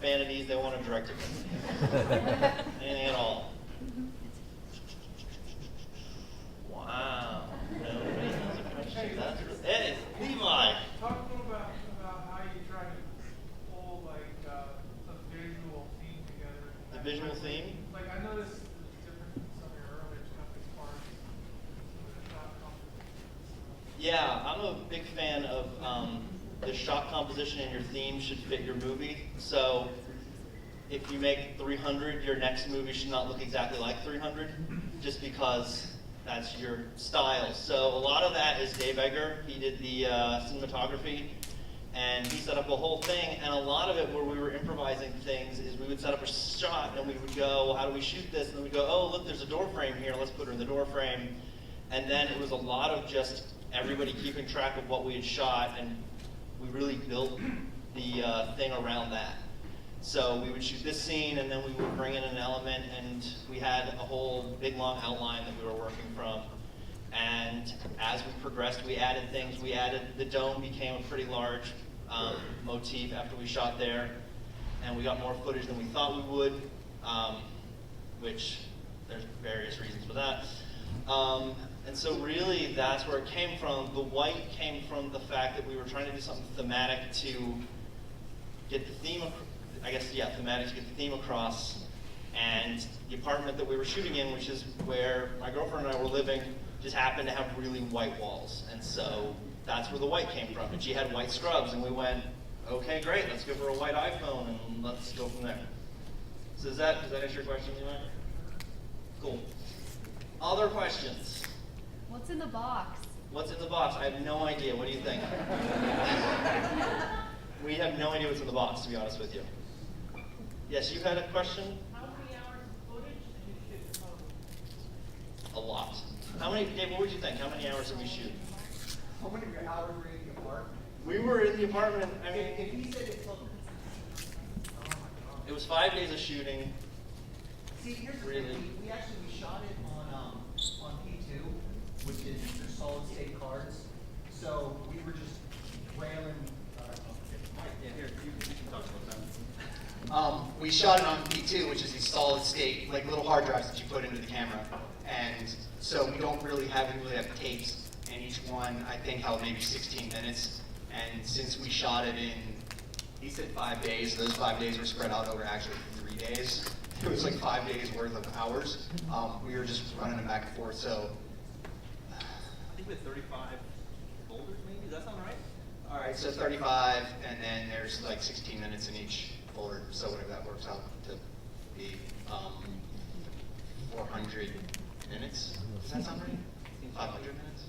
fan of these, they want to direct it. Anything at all. Wow. Nobody has a question. That's hey, Levi. Talk a little about how you try to pull like a visual theme together. The visual theme? Like I noticed it's different from some of your earlier stuff as far as the shot composition. Yeah, I'm a big fan of the shot composition, and your theme should fit your movie. So if you make 300, your next movie should not look exactly like 300, just because that's your style. So a lot of that is Dave Egger. He did the cinematography, and he set up a whole thing. And a lot of it, where we were improvising things, is we would set up a shot, and we would go, well, how do we shoot this? And then we'd go, oh, look, there's a door frame here. Let's put her in the door frame. And then it was a lot of just everybody keeping track of what we had shot, and we really built the thing around that. So we would shoot this scene, and then we would bring in an element, and we had a whole big long outline that we were working from. And as we progressed, we added things. We added, the dome became a pretty large motif after we shot there, and we got more footage than we thought we would, which there's various reasons for that. And so really that's where it came from. The white came from the fact that we were trying to do something thematic to get the theme, thematic to get the theme across. And the apartment that we were shooting in, which is where my girlfriend and I were living, just happened to have really white walls. And so that's where the white came from. And she had white scrubs, and we went, okay, great, let's give her a white iPhone, and let's go from there. So does that answer your question, Levi? Cool. Other questions? What's in the box? What's in the box? I have no idea. What do you think? We have no idea what's in the box, to be honest with you. Yes, you had a question? How many hours of footage did you shoot total? A lot. How many, Dave, what would you think? How many hours did we shoot? How many hours were you in the apartment? We were in the apartment, I mean, If he said it took, oh my God. it was 5 days of shooting. See, here's the Really? thing, we shot it on P2, which is their solid state cards. So we were just railing. We shot it on P2, which is these solid state, like little hard drives that you put into the camera. And so we don't really have tapes, and each one I think held maybe 16 minutes. And since we shot it in, he said 5 days, those 5 days were spread out over actually 3 days. It was like 5 days worth of hours. We were just running them back and forth. So I think we had 35 folders, maybe. Does that sound right? all right, so 35, and then there's like 16 minutes in each folder. So whatever that works out to be, 400 minutes. Does that sound right? 500 minutes.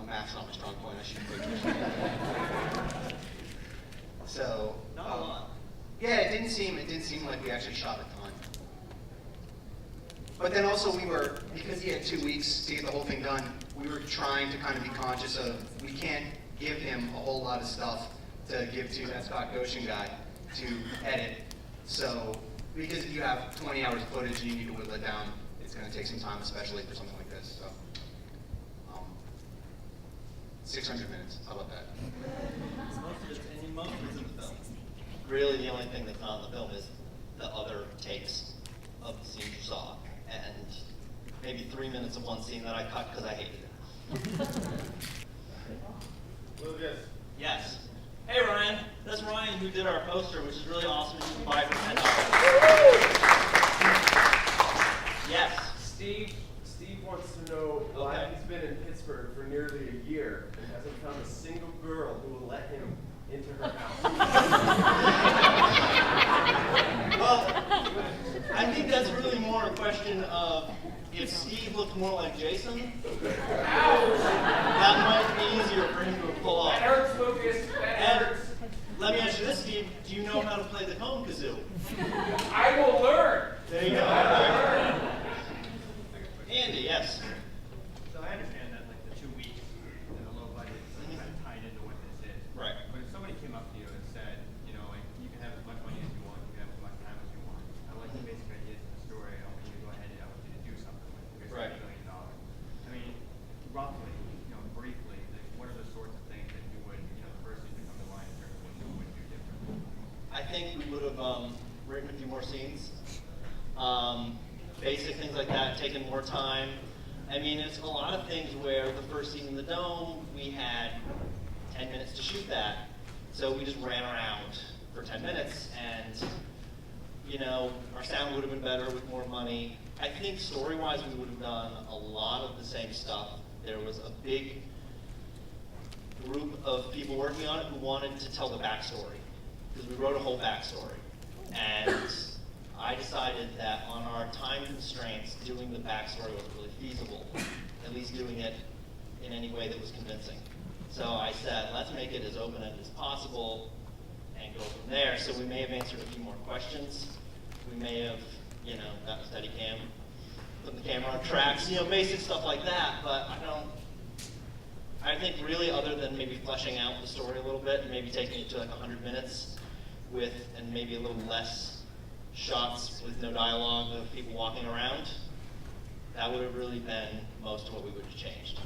Math's not my strong point. I should pay attention. So Not a lot. yeah, it didn't seem like we actually shot a ton. But then also because he had 2 weeks to get the whole thing done, we were trying to kind of be conscious of, we can't give him a whole lot of stuff to give to that Scott Goshen guy to edit. So, because if you have 20 hours of footage and you need to whittle it down, it's going to take some time, especially for something like this. So, 600 minutes, how about that? Most of it's in the film. Really, the only thing that's not in the film is the other takes of the scenes you saw, and maybe 3 minutes of one scene that I cut because I hated it. Lucas. Yes. Hey Ryan, that's Ryan who did our poster, which is really awesome. You can buy it for $10. Yes. Steve wants to know why he's been in Pittsburgh for nearly a year and hasn't found a single girl who will let him into her house. Well, I think that's really more a question of if Steve looked more like Jason, that might be easier for him to pull off. That hurts, Lucas. That hurts. Let me ask you this, Steve. Do you know how to play the cone kazoo? I will learn. There you go. Andy, yes. So I understand that like the 2 weeks and the low budget is kind of tied into what this is. Right. But if somebody came up to you and said, you know, like you can have as much money as you want, you can have as much time as you want. I like the basic ideas of the story. I want you to go ahead and I want you to do something with it. Here's Right. $1 million. I mean, roughly, you know, briefly, like what are the sorts of things that you would, you know, the first thing that come to mind in terms of what you would do differently? I think we would have written a few more scenes. Basic things like that, taken more time. I mean, it's a lot of things where the first scene in the dome, we had 10 minutes to shoot that. So we just ran around for 10 minutes and, you know, our sound would have been better with more money. I think story-wise, we would have done a lot of the same stuff. There was a big group of people working on it who wanted to tell the backstory, because we wrote a whole backstory. And I decided that on our time constraints, doing the backstory wasn't really feasible, at least doing it in any way that was convincing. So I said, let's make it as open-ended as possible and go from there. So we may have answered a few more questions. We may have, you know, got a steady cam, put the camera on tracks, you know, basic stuff like that, but I think really other than maybe fleshing out the story a little bit and maybe taking it to like 100 minutes with, and maybe a little less shots with no dialogue of people walking around, that would have really been most of what we would have changed.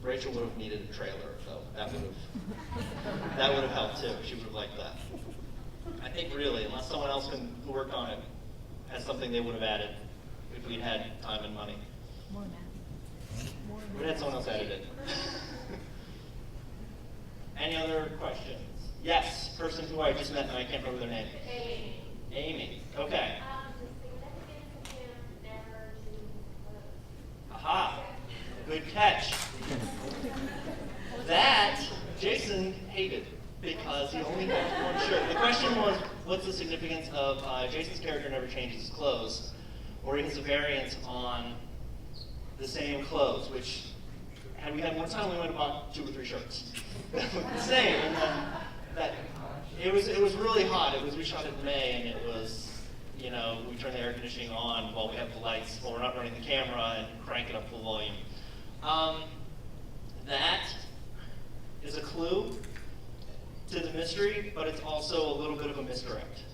Rachel would have needed a trailer, though. That would have helped too. She would have liked that. I think really, unless someone else who worked on it has something they would have added if we'd had time and money. More now. We'd had someone else edit it. Any other questions? Yes, person who I just met and I can't remember their name. Amy. Amy. Okay. The significance of him never to Aha. Good catch. That Jason hated because he only had one shirt. The question was, what's the significance of Jason's character never changes his clothes, or he has a variant on the same clothes, which, had we had more time, we might have bought 2 or 3 shirts. That would be the same. And then it was really hot. We shot in May, and it was, you know, we turned the air conditioning on while we have the lights, while we're not running the camera, and crank it up full volume. That is a clue to the mystery, but it's also a little bit of a misdirect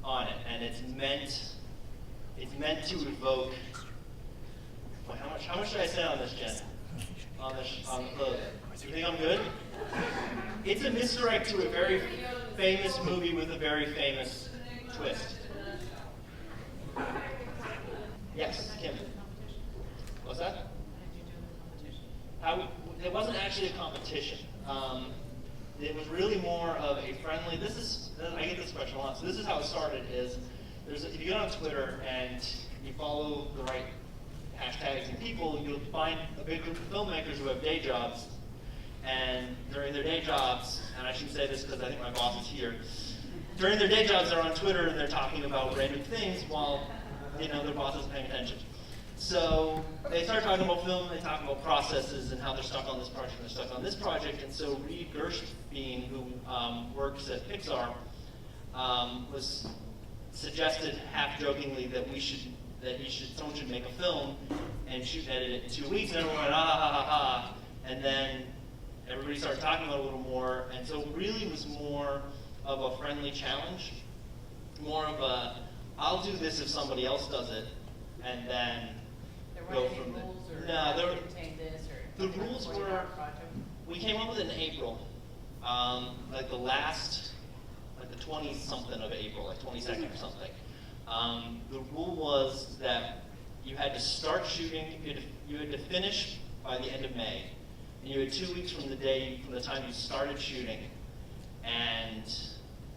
on it, and it's meant to evoke. Boy, how much should I say on this, Jen? On the clothes. You think I'm good? It's a misdirect to a very famous movie with a very famous twist. Yes, Kim. What's that? It wasn't actually a competition. It was really more of a friendly. I get this question a lot. So this is how it started. If you go on Twitter and you follow the right hashtags and people, you'll find a big group of filmmakers who have day jobs. And during their day jobs, and I shouldn't say this because I think my boss is here. During their day jobs, they're on Twitter and they're talking about random things while, you know, their boss isn't paying attention. So they start talking about film, they talk about processes and how they're stuck on this project and they're stuck on this project. And so Reed Gershbein, who works at Pixar, was suggested half-jokingly that someone should make a film and shoot and edit it in 2 weeks. And everyone went, ah, ha, ha, ha. And then everybody started talking about it a little more. And so it really was more of a friendly challenge, more of a, I'll do this if somebody else does it, and then go from there. No, there were, the rules were, we came up with it in April, like the 20-something of April, like 22nd or something. The rule was that you had to start shooting, you had to finish by the end of May, and you had 2 weeks from the time you started shooting, and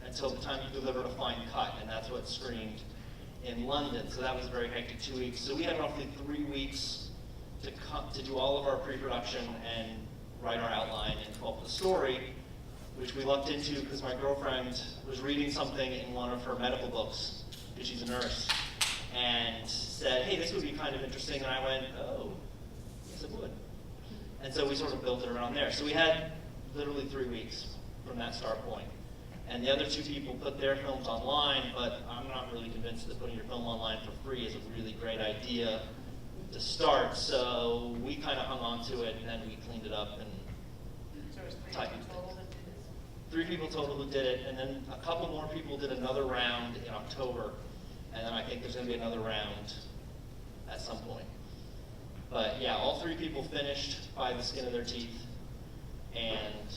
until the time you delivered a fine cut, and that's what screened in London. So that was a very hectic 2 weeks. So we had roughly 3 weeks to do all of our pre-production and write our outline and come up with a story, which we lucked into because my girlfriend was reading something in one of her medical books, because she's a nurse, and said, hey, this would be kind of interesting. And I went, oh, yes, it would. And so we sort of built it around there. So we had literally 3 weeks from that start point. And the other 2 people put their films online, but I'm not really convinced that putting your film online for free is a really great idea to start. So we kind of hung on to it, and then we cleaned it up and tightened things. 3 people total who did it, and then a couple more people did another round in October, and then I think there's going to be another round at some point. But yeah, all 3 people finished by the skin of their teeth, and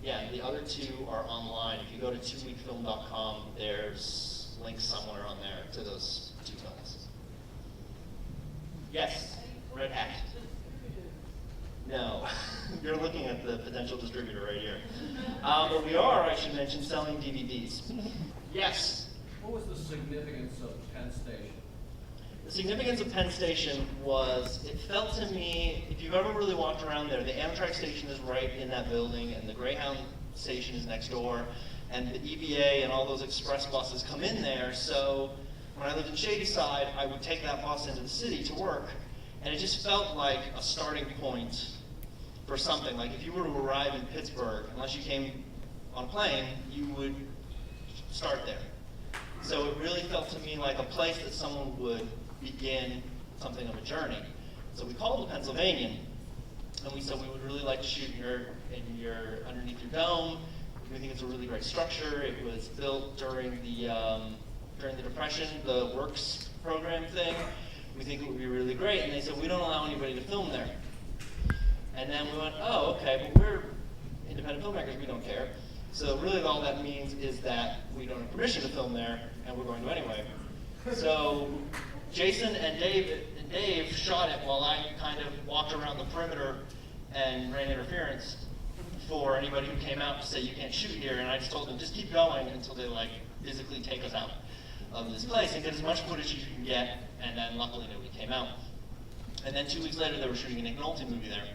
Yeah, the other two are online. If you go to 2weekfilm.com, there's links somewhere on there to those 2 films. Yes, Red Hat. No, you're looking at the potential distributor right here. But we are, I should mention, selling DVDs. Yes. What was the significance of Penn Station? The significance of Penn Station was, it felt to me, if you've ever really walked around there, the Amtrak station is right in that building, and the Greyhound station is next door, and the EVA and all those express buses come in there, so when I lived in Shadyside, I would take that bus into the city to work, and it just felt like a starting point for something. Like if you were to arrive in Pittsburgh, unless you came on a plane, you would start there. So it really felt to me like a place that someone would begin something of a journey. So we called it Pennsylvania, and we said we would really like to shoot underneath your dome. We think it's a really great structure. It was built during the Depression, the Works program thing. We think it would be really great. And they said, we don't allow anybody to film there. And then we went, oh, okay, but we're independent filmmakers, we don't care. So really all that means is that we don't have permission to film there, and we're going to anyway. So Jason and Dave shot it while I kind of walked around the perimeter and ran interference for anybody who came out to say you can't shoot here, and I just told them just keep going until they like physically take us out of this place and get as much footage as you can get, and then luckily nobody came out. And then 2 weeks later they were shooting a Nick Nolte movie there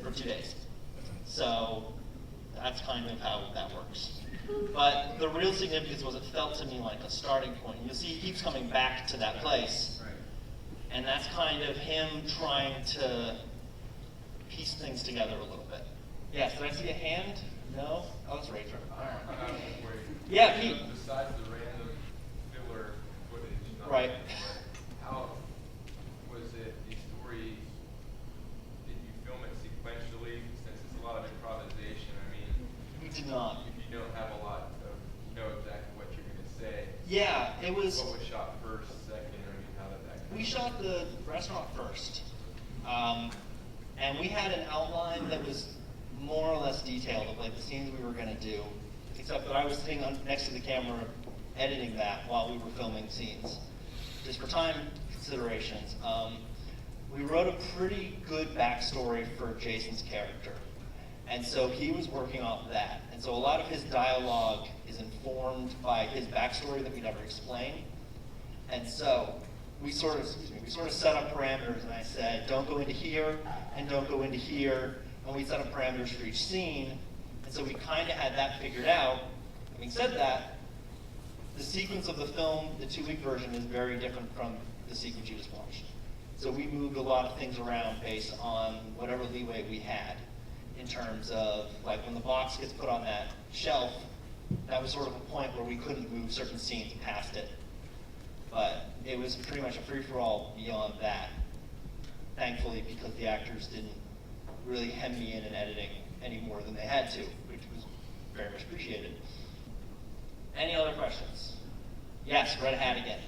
for 2 days. So that's kind of how that works. But the real significance was it felt to me like a starting point. You'll see he keeps coming back to that place. Right. And that's kind of him trying to piece things together a little bit. Yes, did I see a hand? No? Oh, it's Rachel. All right. Yeah, Pete. Besides the random filler footage, Right. how was it, the story, did you film it sequentially, since it's a lot of improvisation? I mean, We did not. if you don't have a lot of, you know exactly what you're going to say. Yeah, it was. What was shot first, second, I mean, how did that go? We shot the restaurant first. And we had an outline that was more or less detailed of like the scenes we were going to do, except that I was sitting next to the camera editing that while we were filming scenes, just for time considerations. We wrote a pretty good backstory for Jason's character, and so he was working off that. And so a lot of his dialogue is informed by his backstory that we never explain. And so we sort of set up parameters, and I said, don't go into here, and don't go into here, and we set up parameters for each scene, and so we kind of had that figured out. Having said that, the sequence of the film, the 2-week version, is very different from the sequence you just watched. So we moved a lot of things around based on whatever leeway we had, in terms of, like when the box gets put on that shelf, that was sort of a point where we couldn't move certain scenes past it. But it was pretty much a free-for-all beyond that, thankfully, because the actors didn't really hem me in editing any more than they had to, which was very much appreciated. Any other questions? Yes, Red Hat again.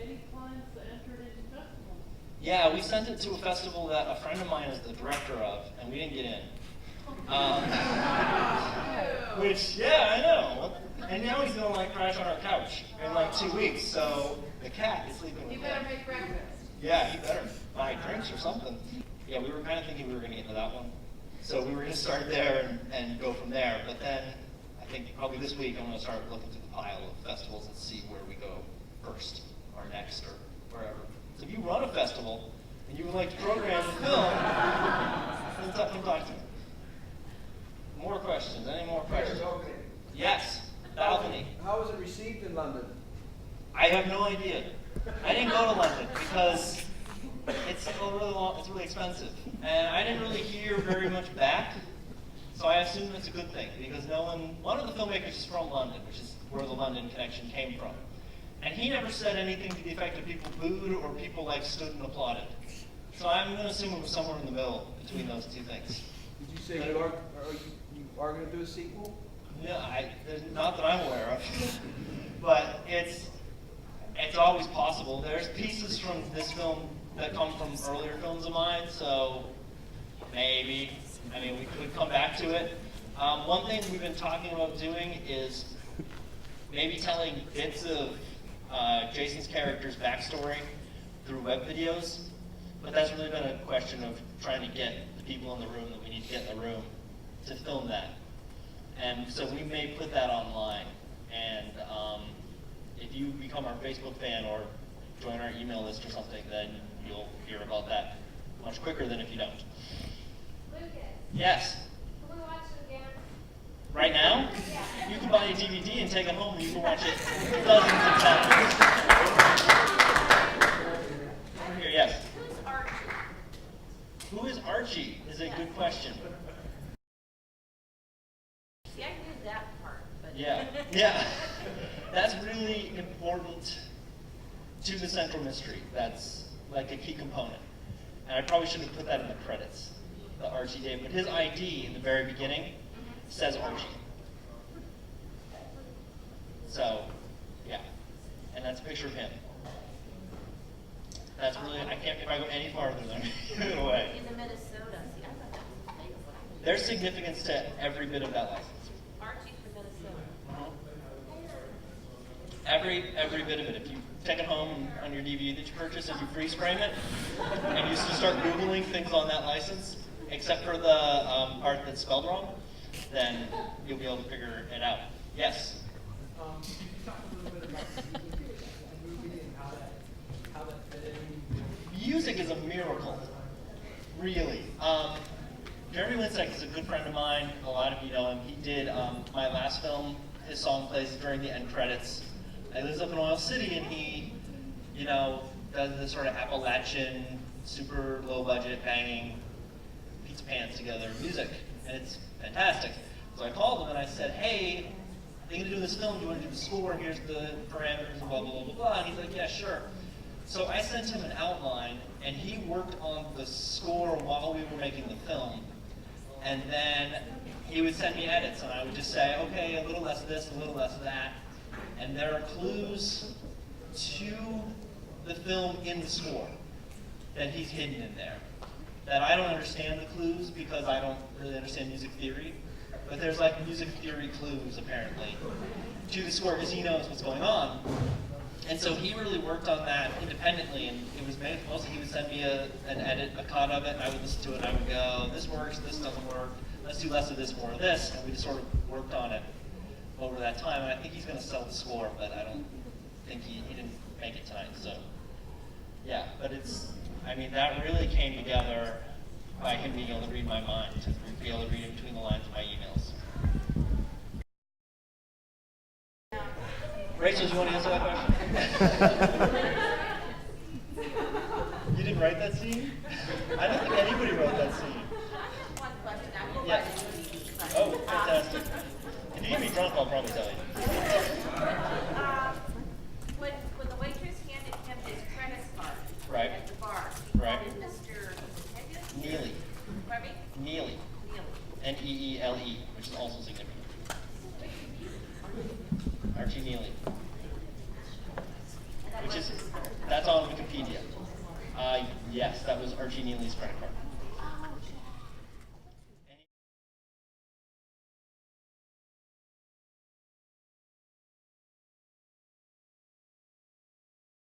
Any plans to enter it into festivals? Yeah, we sent it to a festival that a friend of mine is the director of, and we didn't get in. Which, yeah, I know. And now he's gonna like crash on our couch in like 2 weeks, so the cat is sleeping with You him. better make breakfast. Yeah, he better buy drinks or something. Yeah, we were kind of thinking we were gonna get into that one. So we were gonna start there and go from there, but then I think probably this week I'm gonna start looking through the pile of festivals and see where we go first, or next, or wherever. So if you run a festival, and you would like to program and film, then come talk to me. More questions? Any more questions? Yes, balcony. How was it received in London? I have no idea. I didn't go to London because it's really expensive, and I didn't really hear very much back. So I assume it's a good thing because one of the filmmakers is from London, which is where the London connection came from, and he never said anything to the effect of people booed or people like stood and applauded. So I'm going to assume it was somewhere in the middle between those two things. Did you say you are going to do a sequel? No, not that I'm aware of, but it's always possible. There's pieces from this film that come from earlier films of mine, so maybe. I mean, we could come back to it. One thing we've been talking about doing is maybe telling bits of Jason's character's backstory through web videos, but that's really been a question of trying to get the people in the room that we need to get in the room to film that. And so we may put that online. And if you become our Facebook fan or join our email list or something, then you'll hear about that much quicker than if you don't. Lucas, Yes. can we watch it again? Right now, Yeah. you can buy a DVD and take it home and you can watch it dozens of times. Over here, yes. Who's Archie? Who is Archie is a good question. See, I knew that part, but. Yeah, yeah. That's really important to the central mystery. That's like a key component. And I probably should have put that in the credits, the Archie Dave. But his ID in the very beginning says Archie. So, yeah. And that's a picture of him. That's really, I can't, if I go any farther, then I'm giving it away. In the Minnesota, see, I thought that was a thing. There's significance to every bit of that license. Archie from Minnesota. Every bit of it. If you take it home on your DVD that you purchase and you freeze frame it, and you just start Googling things on that license, except for the part that's spelled wrong, then you'll be able to figure it out. Yes? Could you talk a little bit about the movie and how that fit in? Music is a miracle, really. Jeremy Winstead is a good friend of mine. A lot of you know him. He did my last film. His song plays during the end credits. He lives up in Oil City, and he, you know, does this sort of Appalachian, super low budget, banging, beats pants together music, and it's fantastic. So I called him and I said, hey, I'm thinking of doing this film. Do you want to do the score? Here's the parameters, and blah, blah, blah, blah, blah. And he's like, yeah, sure. So I sent him an outline, and he worked on the score while we were making the film. And then he would send me edits, and I would just say, okay, a little less of this, a little less of that. And there are clues to the film in the score that he's hidden in there. That I don't understand the clues because I don't really understand music theory. But there's like music theory clues, apparently, to the score because he knows what's going on. And so he really worked on that independently, and it was mostly he would send me an edit, a cut of it, and I would listen to it, and I would go, this works, this doesn't work, let's do less of this, more of this, and we just sort of worked on it over that time. And I think he's going to sell the score, but I don't think he didn't make it tonight, so yeah. But it's, I mean, that really came together by him being able to read my mind, to be able to read in between the lines of my emails. Rachel, do you want to answer that question? You didn't write that scene? I don't think anybody wrote that scene. One question, I will Yeah. write it for you, but, Oh, fantastic. If you get me drunk, I'll probably tell you. When the waitress handed him his credit card Right. at the bar, he Right. called him Mr. Neely. Pardon me? Neely. Neely. Neele, which is also significant. Archie Neely. And that Which was is, his card. that's on Wikipedia. Yes, that was Archie Neely's credit card.